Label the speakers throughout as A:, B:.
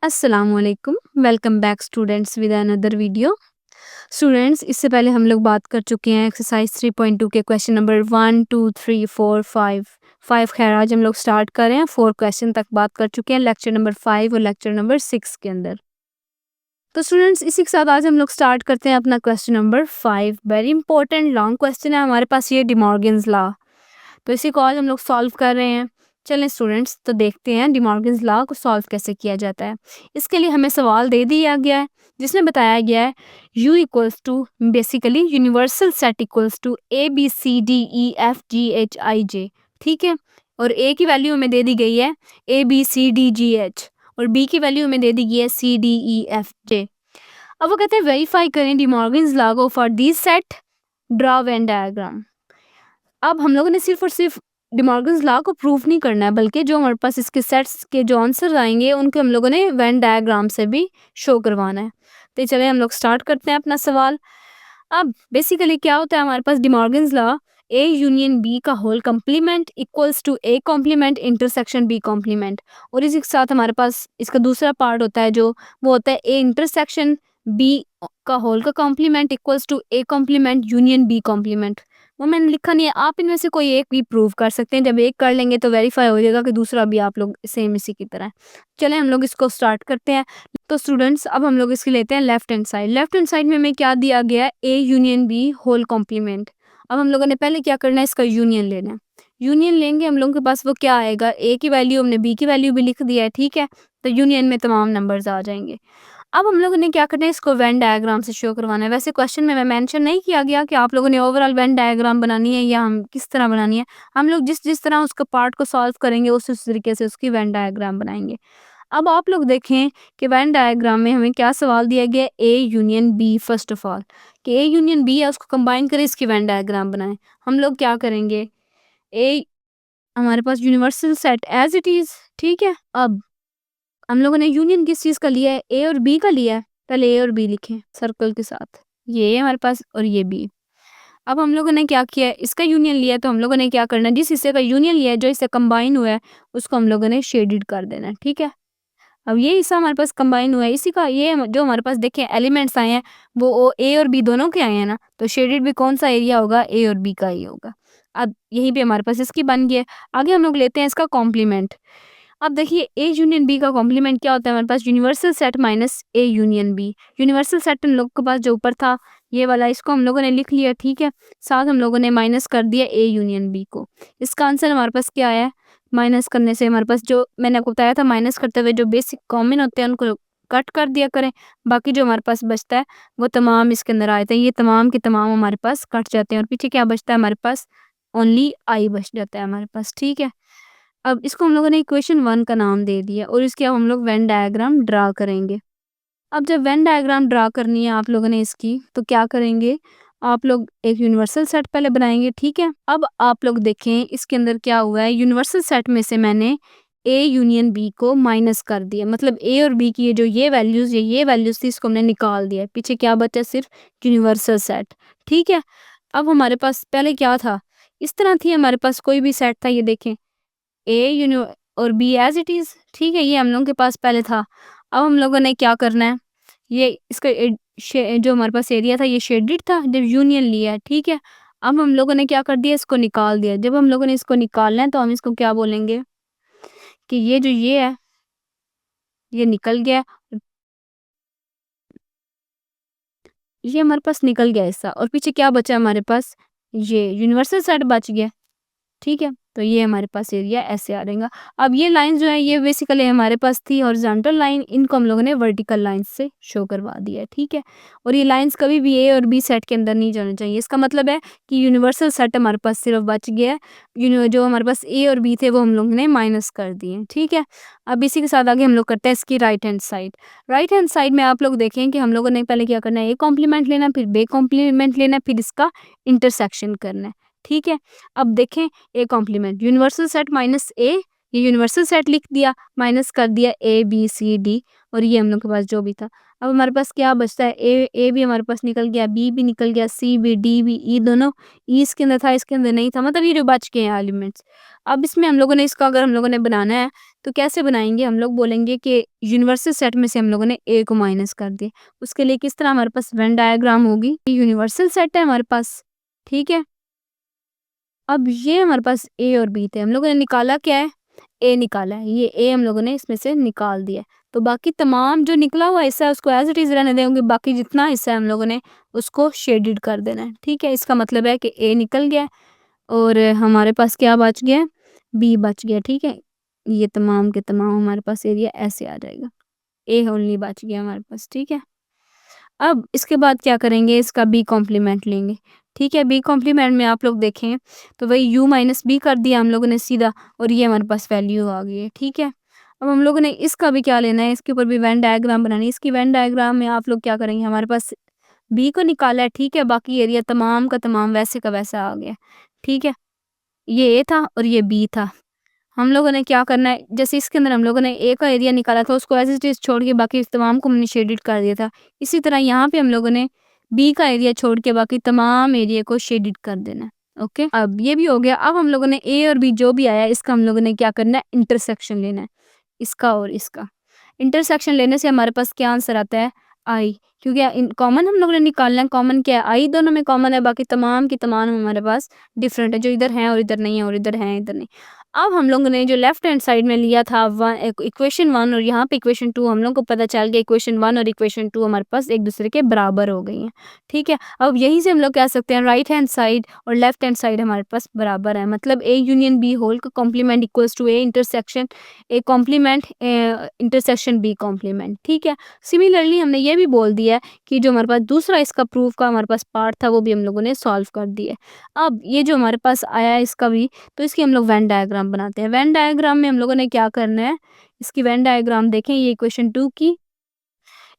A: अस्सलामुअलैकुम, welcome back students with another video. Students, इससे पहले हम लोग बात कर चुके हैं एक्सरसाइज 3.2 के क्वेश्चन नंबर 1, 2, 3, 4, 5 खैर आज हम लोग स्टार्ट कर रहे हैं। 4 क्वेश्चन तक बात कर चुके हैं लेक्चर नंबर 5 और लेक्चर नंबर 6 के अंदर। तो स्टूडेंट्स, इसी के साथ आज हम लोग स्टार्ट करते हैं अपना question number 5। Very important long question है हमारे पास, ये डिमॉर्गन्स लॉ। तो इसी को आज हम लोग सॉल्व कर रहे हैं। चलें स्टूडेंट्स, तो देखते हैं डिमॉर्गन्स लॉ को सॉल्व कैसे किया जाता है। इसके लिए हमें सवाल दे दिया गया है जिसमें बताया गया है u equals to basically universal set equals to A B C D E F G H I J. ठीक है, और a की वैल्यू हमें दे दी गई है A B C D G H और b की वैल्यू हमें दे दी गई है सी डी ई एफ जे। अब वो कहते हैं वेरीफाई करें डिमॉर्गन्स लॉ को for this set, draw Venn diagram. अब हम लोगों ने सिर्फ और सिर्फ डिमॉर्गन्स लॉ को प्रूव नहीं करना है, बल्कि जो हमारे पास इसके सेट्स के जो आंसर आएंगे उनको हम लोगों ने वेन डायग्राम से भी शो करवाना है। तो चले हम लोग स्टार्ट करते हैं अपना सवाल। अब बेसिकली क्या होता है हमारे पास De Morgan's law, A union B का whole complement equals to A complement intersection B complement. और इसी के साथ हमारे पास इसका दूसरा पार्ट होता है जो वो होता है ए इंटरसेक्शन बी का होल का complement equals to A complement union B complement. वो मैंने लिखा नहीं है, आप इनमें से कोई एक भी प्रूव कर सकते हैं। जब एक कर लेंगे तो वेरीफाई हो जाएगा कि दूसरा भी आप लोग सेम इसी की तरह है। चलें हम लोग इसको स्टार्ट करते हैं। तो स्टूडेंट्स, अब हम लोग इसकी लेते हैं left hand side. Left hand side में हमें क्या दिया गया है, A union B whole complement. अब हम लोगों ने पहले क्या करना है, इसका यूनियन लेना है। यूनियन लेंगे हम लोगों के पास वो क्या आएगा, ए की वैल्यू हमने बी की वैल्यू भी लिख दिया है। ठीक है, तो यूनियन में तमाम नंबर्स आ जाएंगे। अब हम लोगों ने क्या करना है, इसको वेन डायग्राम से शो करवाना है। वैसे क्वेश्चन में मैं मेंशन नहीं किया गया कि आप लोगों ने ओवरऑल वेन डायग्राम बनानी है या हम किस तरह बनानी है। हम लोग जिस जिस तरह उसका पार्ट को सॉल्व करेंगे उस तरीके से उसकी वेन डायग्राम बनाएंगे। अब आप लोग देखें कि वेन डायग्राम में हमें क्या सवाल दिया गया है, A union B. First of all कि ए यूनियन बी है उसको कंबाइन करें, इसकी वेन डायग्राम बनाएं। हम लोग क्या करेंगे, ए हमारे पास universal set as it is. ठीक है, अब हम लोगों ने यूनियन किस चीज का लिया है, ए और बी का लिया है। पहले ए और बी लिखें सर्कल के साथ, ये हमारे पास और ये बी। अब हम लोगों ने क्या किया है, इसका यूनियन लिया है, तो हम लोगों ने क्या करना है, जिस हिस्से का यूनियन लिया है जो इससे कंबाइन हुआ है उसको हम लोगों ने शेडेड कर देना है। ठीक है, अब ये हिस्सा हमारे पास कंबाइन हुआ है, इसी का ये जो हमारे पास देखें एलिमेंट्स आए हैं वो ए और बी दोनों के आए हैं ना, तो शेडेड भी कौन सा एरिया होगा, ए और बी का ही होगा। अब यही भी हमारे पास इसकी बन गई है। आगे हम लोग लेते हैं इसका कॉम्प्लीमेंट। अब देखिए ए यूनियन बी का कॉम्प्लीमेंट क्या होता है, हमारे पास universal set minus A union B. Universal set हम लोग के पास जो ऊपर था ये वाला, इसको हम लोगों ने लिख लिया। ठीक है, साथ हम लोगों ने माइनस कर दिया ए यूनियन बी को। इसका आंसर हमारे पास क्या आया, माइनस करने से हमारे पास जो मैंने आपको बताया था, माइनस करते हुए जो बेसिक कॉमन होते हैं उनको कट कर दिया करें। बाकी जो हमारे पास बचता है वो तमाम इसके अंदर आए थे, ये तमाम के तमाम हमारे पास कट जाते हैं और पीछे क्या बचता है हमारे पास, ओनली आई बच जाता है हमारे पास। ठीक है, अब इसको हम लोगों ने इक्वेशन 1 का नाम दे दिया और इसके अब हम लोग वेन डायग्राम ड्रा करेंगे। अब जब वेन डायग्राम ड्रा करनी है आप लोगों ने इसकी, तो क्या करेंगे, आप लोग एक यूनिवर्सल सेट पहले बनाएंगे। ठीक है, अब आप लोग देखें इसके अंदर क्या हुआ है, यूनिवर्सल सेट में से मैंने ए यूनियन बी को माइनस कर दिया, मतलब ए और बी की ये जो ये वैल्यूज थी इसको हमने निकाल दिया। पीछे क्या बचा, सिर्फ यूनिवर्सल सेट। ठीक है, अब हमारे पास पहले क्या था, इस तरह थी हमारे पास कोई भी सेट था, ये देखें ए यूनि और बी एज इट इज। ठीक है, ये हम लोगों के पास पहले था। अब हम लोगों ने क्या करना है, ये इसका जो हमारे पास एरिया था ये शेडेड था जब यूनियन लिया है। ठीक है, अब हम लोगों ने क्या कर दिया, इसको निकाल दिया। जब हम लोगों ने इसको निकालना है तो हम इसको क्या बोलेंगे कि ये जो ये है ये निकल गया, ये हमारे पास निकल गया हिस्सा और पीछे क्या बचा हमारे पास, ये यूनिवर्सल सेट बच गया। ठीक है, तो ये हमारे पास एरिया ऐसे आ रहेगा। अब ये लाइन जो है ये बेसिकली हमारे पास थी हॉरिजॉन्टल लाइन, इनको हम लोगों ने वर्टिकल लाइन से शो करवा दिया है। ठीक है, और ये लाइंस कभी भी ए और बी सेट के अंदर नहीं जाना चाहिए। इसका मतलब है कि यूनिवर्सल सेट हमारे पास सिर्फ बच गया है, जो हमारे पास ए और बी थे वो हम लोग ने माइनस कर दिए। ठीक है, अब इसी के साथ आगे हम लोग करते हैं इसकी right hand side. Right hand side में आप लोग देखें कि हम लोगों ने पहले क्या करना है, ए कॉम्प्लीमेंट लेना, फिर बी कॉम्प्लीमेंट लेना, फिर इसका इंटरसेक्शन करना है। ठीक है, अब देखें A complement universal set minus A, ये यूनिवर्सल सेट लिख दिया, माइनस कर दिया ए बी सी डी और ये हम लोग के पास जो भी था। अब हमारे पास क्या बचता है, ए भी हमारे पास निकल गया, बी भी निकल गया, सी भी, डी भी, ई दोनों, ई इसके अंदर था, इसके अंदर नहीं था, मतलब ये जो बच गए हैं एलिमेंट्स। अब इसमें हम लोगों ने इसका अगर हम लोगों ने बनाना है तो कैसे बनाएंगे, हम लोग बोलेंगे कि यूनिवर्सल सेट में से हम लोगों ने ए को माइनस कर दिया। उसके लिए किस तरह हमारे पास वेन डायग्राम होगी, यूनिवर्सल सेट है हमारे पास, ठीक है। अब ये हमारे पास ए और बी थे, हम लोगों ने निकाला क्या है, ए निकाला है, ये ए हम लोगों ने इसमें से निकाल दिया है। तो बाकी तमाम जो निकला हुआ हिस्सा है उसको एज इट इज रहने देंगे, बाकी जितना हिस्सा है हम लोगों ने उसको शेडेड कर देना है, ठीक है। इसका मतलब है कि ए निकल गया है और हमारे पास क्या बच गया है, बी बच गया, ठीक है। ये तमाम के तमाम हमारे पास एरिया ऐसे आ जाएगा, ए ओनली बच गया हमारे पास, ठीक है। अब इसके बाद क्या करेंगे, इसका बी कॉम्प्लीमेंट लेंगे, ठीक है। बी कॉम्प्लीमेंट में आप लोग देखें तो वही यू माइनस बी कर दिया हम लोगों ने सीधा, और ये हमारे पास वैल्यू आ गई है, ठीक है। अब हम लोगों ने इसका भी क्या लेना है, इसके ऊपर भी वेन डायग्राम बनानी है। इसकी वेन डायग्राम में आप लोग क्या करेंगे, हमारे पास बी को निकाला है, ठीक है, बाकी एरिया तमाम का तमाम वैसे का वैसा आ गया, ठीक है। ये ए था और ये बी था। हम लोगों ने क्या करना है, जैसे इसके अंदर हम लोगों ने ए का एरिया निकाला था उसको एज इट इज छोड़ के बाकी तमाम को हमने शेडेड कर दिया था। इसी तरह यहाँ पे हम लोगों ने बी का एरिया छोड़ के बाकी तमाम एरिया को शेडेड कर देना है, ओके। अब ये भी हो गया। अब हम लोगों ने ए और बी जो भी आया है इसका हम लोगों ने क्या करना है, इंटरसेक्शन लेना है, इसका और इसका। इंटरसेक्शन लेने से हमारे पास क्या आंसर आता है, आई, क्योंकि कॉमन हम लोगों ने निकालना है। कॉमन क्या है, आई दोनों में कॉमन है, बाकी तमाम की तमाम हमारे पास डिफरेंट है, जो इधर हैं और इधर नहीं है और इधर हैं इधर नहीं। अब हम लोगों ने जो लेफ्ट हैंड साइड में लिया था इक्वेशन 1 और यहाँ पे इक्वेशन 2, हम लोग को पता चल गया इक्वेशन 1 और इक्वेशन 2 हमारे पास एक दूसरे के बराबर हो गई हैं, ठीक है। अब यहीं से हम लोग कह सकते हैं राइट हैंड साइड और लेफ्ट हैंड साइड हमारे पास बराबर है, मतलब ए यूनियन बी होल का complement equals to A intersection A complement intersection B complement, ठीक है। सिमिलरली हमने ये भी बोल दिया है कि जो हमारे पास दूसरा इसका प्रूफ का हमारे पास पार्ट था वो भी हम लोगों ने सॉल्व कर दिया है। अब ये जो हमारे पास आया है इसका भी, तो इसकी हम लोग वेन डायग्राम बनाते हैं। वेन डायग्राम में हम लोगों ने क्या करना है, इसकी वेन डायग्राम देखें, ये इक्वेशन 2 की,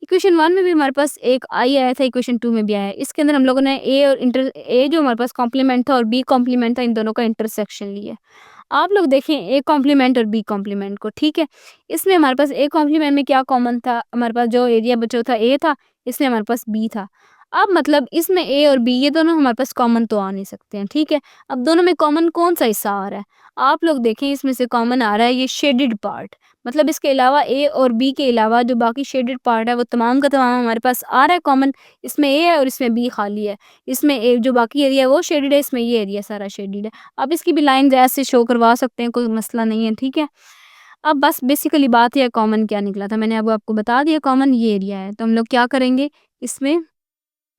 A: इक्वेशन 1 में भी हमारे पास एक आई आया था, इक्वेशन 2 में भी आया है। इसके अंदर हम लोगों ने ए जो हमारे पास कॉम्प्लीमेंट था और बी कॉम्प्लीमेंट था, इन दोनों का इंटरसेक्शन लिया। आप लोग देखें ए कॉम्प्लीमेंट और बी कॉम्प्लीमेंट को, ठीक है। इसमें हमारे पास ए कॉम्प्लीमेंट में क्या कॉमन था, हमारे पास जो एरिया बचा था ए था, इसमें हमारे पास बी था। अब मतलब इसमें ए और बी ये दोनों हमारे पास कॉमन तो आ नहीं सकते हैं, ठीक है। अब दोनों में कॉमन कौन सा हिस्सा आ रहा है, आप लोग देखें इसमें से कॉमन आ रहा है ये शेडेड पार्ट, मतलब इसके अलावा ए और बी के अलावा जो बाकी शेडेड पार्ट है वो तमाम का तमाम हमारे पास आ रहा है कॉमन। इसमें ए है और इसमें बी खाली है, इसमें ए जो बाकी एरिया है वो शेडेड है, इसमें ये एरिया सारा शेडेड है। अब इसकी भी लाइन ऐसे शो करवा सकते हैं, कोई मसला नहीं है, ठीक है। अब बस बेसिकली बात यह कॉमन क्या निकला था, मैंने अब आपको बता दिया कॉमन ये एरिया है। तो हम लोग क्या करेंगे, इसमें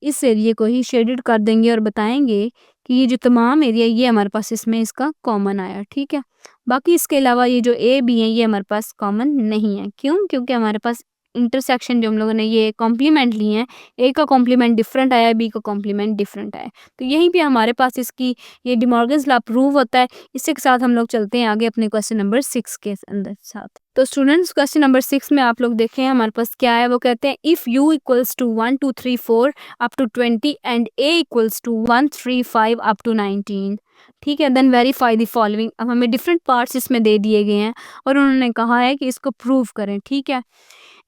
A: इस एरिया को ही शेडेड कर देंगे और बताएंगे कि ये जो तमाम एरिया ये हमारे पास इसमें इसका कॉमन आया, ठीक है। बाकी इसके अलावा ये जो ए बी है ये हमारे पास कॉमन नहीं है, क्यों, क्योंकि हमारे पास इंटरसेक्शन जो हम लोगों ने ये कॉम्प्लीमेंट लिए हैं, ए का कॉम्प्लीमेंट डिफरेंट आया, बी का कॉम्प्लीमेंट डिफरेंट आया। तो यहीं पे हमारे पास इसकी ये डिमॉर्गन्स लॉ प्रूव होता है। इसी के साथ हम लोग चलते हैं आगे अपने क्वेश्चन नंबर 6 के अंदर साथ। तो स्टूडेंट्स क्वेश्चन नंबर 6 में आप लोग देखें हमारे पास क्या है, वो कहते हैं if U equals to 1 2 3 4 up to 20 and A equals to 1 3 5 up to 19, ठीक है, देन वेरीफाई द फॉलोइंग। अब हमें डिफरेंट पार्ट्स इसमें दे दिए गए हैं और उन्होंने कहा है कि इसको प्रूव करें, ठीक है।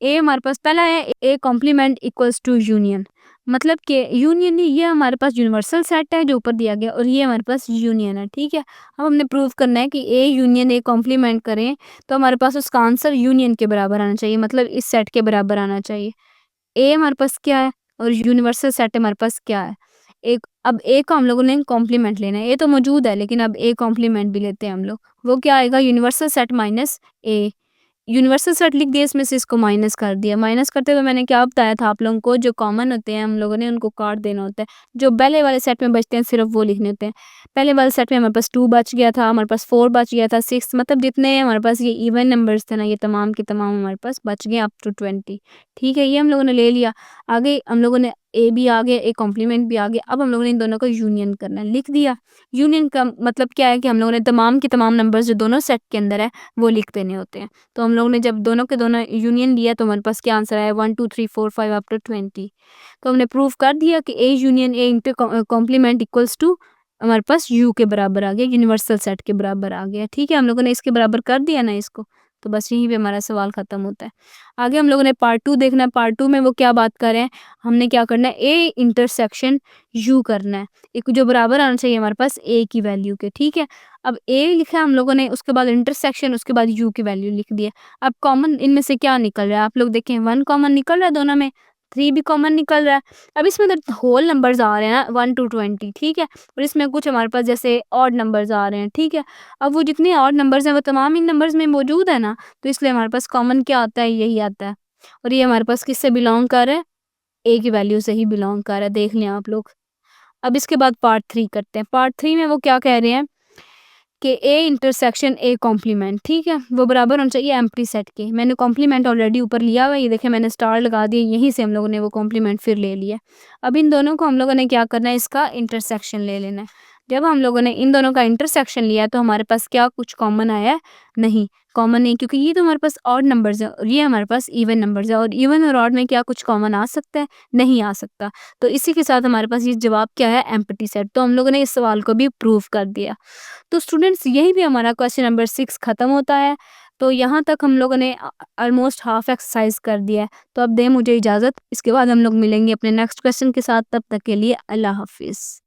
A: ए हमारे पास पहला है A complement equals to union, मतलब कि यूनियन ये हमारे पास यूनिवर्सल सेट है जो ऊपर दिया गया और ये हमारे पास यूनियन है, ठीक है। अब हमने प्रूव करना है कि ए यूनियन ए कॉम्प्लीमेंट करें तो हमारे पास उसका आंसर यूनियन के बराबर आना चाहिए, मतलब इस सेट के बराबर आना चाहिए। ए हमारे पास क्या है और यूनिवर्सल सेट हमारे पास क्या है, एक अब ए का हम लोगों ने कॉम्प्लीमेंट लेना है, ए तो मौजूद है लेकिन अब ए कॉम्प्लीमेंट भी लेते हैं हम लोग। वो क्या आएगा, यूनिवर्सल सेट माइनस ए, यूनिवर्सल सेट लिख दिया, इसमें से इसको माइनस कर दिया। माइनस करते हुए मैंने क्या बताया था आप लोगों को, जो कॉमन होते हैं हम लोगों ने उनको काट देना होता है, जो पहले वाले सेट में बचते हैं सिर्फ वो लिखने होते हैं। पहले वाले सेट में हमारे पास 2 बच गया था, हमारे पास 4 बच गया था, 6, मतलब जितने हमारे पास ये इवन नंबर्स थे ना ये तमाम के तमाम हमारे पास बच गए अप टू 20, ठीक है। ये हम लोगों ने ले लिया। आगे हम लोगों ने ए भी आ गया, ए कॉम्प्लीमेंट भी आ गया। अब हम लोगों ने इन दोनों को यूनियन करना है, लिख दिया। यूनियन का मतलब क्या है कि हम लोगों ने तमाम के तमाम नंबर्स जो दोनों सेट के अंदर है वो लिख देने होते हैं। तो हम लोगों ने जब दोनों के दोनों यूनियन लिया तो हमारे पास क्या आंसर आया, 1 2 3 4 5 अप टू 20। तो हमने प्रूव कर दिया कि A union A inter complement equals to हमारे पास यू के बराबर आ गया, यूनिवर्सल सेट के बराबर आ गया, ठीक है। हम लोगों ने इसके बराबर कर दिया ना इसको, तो बस यहीं पे हमारा सवाल ख़त्म होता है। आगे हम लोगों ने पार्ट 2 देखना है, पार्ट 2 में वो क्या बात कर रहे हैं, हमने क्या करना है, ए इंटरसेक्शन यू करना है, एक जो बराबर आना चाहिए हमारे पास ए की वैल्यू के, ठीक है। अब ए लिखा है हम लोगों ने, उसके बाद इंटरसेक्शन, उसके बाद यू की वैल्यू लिख दी है। अब कॉमन इनमें से क्या निकल रहा है, आप लोग देखें 1 कॉमन निकल रहा है दोनों में, 3 भी कॉमन निकल रहा है। अब इसमें तो होल नंबर्स आ रहे हैं ना 1 to 20, ठीक है, और इसमें कुछ हमारे पास जैसे ऑड नंबर्स आ रहे हैं, ठीक है। अब वो जितने ऑड नंबर्स हैं वो तमाम इन नंबर्स में मौजूद है ना, तो इसलिए हमारे पास कॉमन क्या आता है, यही आता है। और ये हमारे पास किससे बिलोंग कर रहा है, ए की वैल्यू से ही बिलोंग कर रहा है, देख लें आप लोग। अब इसके बाद पार्ट 3 करते हैं। पार्ट 3 में वो क्या कह रहे हैं कि ए इंटरसेक्शन ए कॉम्प्लीमेंट, ठीक है, वो बराबर होना चाहिए एम्प्टी सेट के। मैंने कॉम्प्लीमेंट ऑलरेडी ऊपर लिया हुआ है, ये देखें मैंने स्टार लगा दिया, यहीं से हम लोगों ने वो कॉम्प्लीमेंट फिर ले लिया। अब इन दोनों को हम लोगों ने क्या करना है, इसका इंटरसेक्शन ले लेना है। जब हम लोगों ने इन दोनों का इंटरसेक्शन लिया तो हमारे पास क्या कुछ कॉमन आया है, नहीं कॉमन नहीं, क्योंकि ये तो हमारे पास ऑड नंबर्स है और ये हमारे पास इवन नंबर्स है, और इवन और ऑड में क्या कुछ कॉमन आ सकता है, नहीं आ सकता। तो इसी के साथ हमारे पास ये जवाब क्या है, एम्प्टी सेट। तो हम लोगों ने इस सवाल को भी प्रूव कर दिया। तो स्टूडेंट्स यहीं पे हमारा क्वेश्चन नंबर 6 ख़त्म होता है। तो यहाँ तक हम लोगों ने ऑलमोस्ट हाफ एक्सरसाइज कर दिया है। तो अब दें मुझे इजाज़त, इसके बाद हम लोग मिलेंगे अपने नेक्स्ट क्वेश्चन के साथ, तब तक के लिए अल्लाह हाफ़िज़।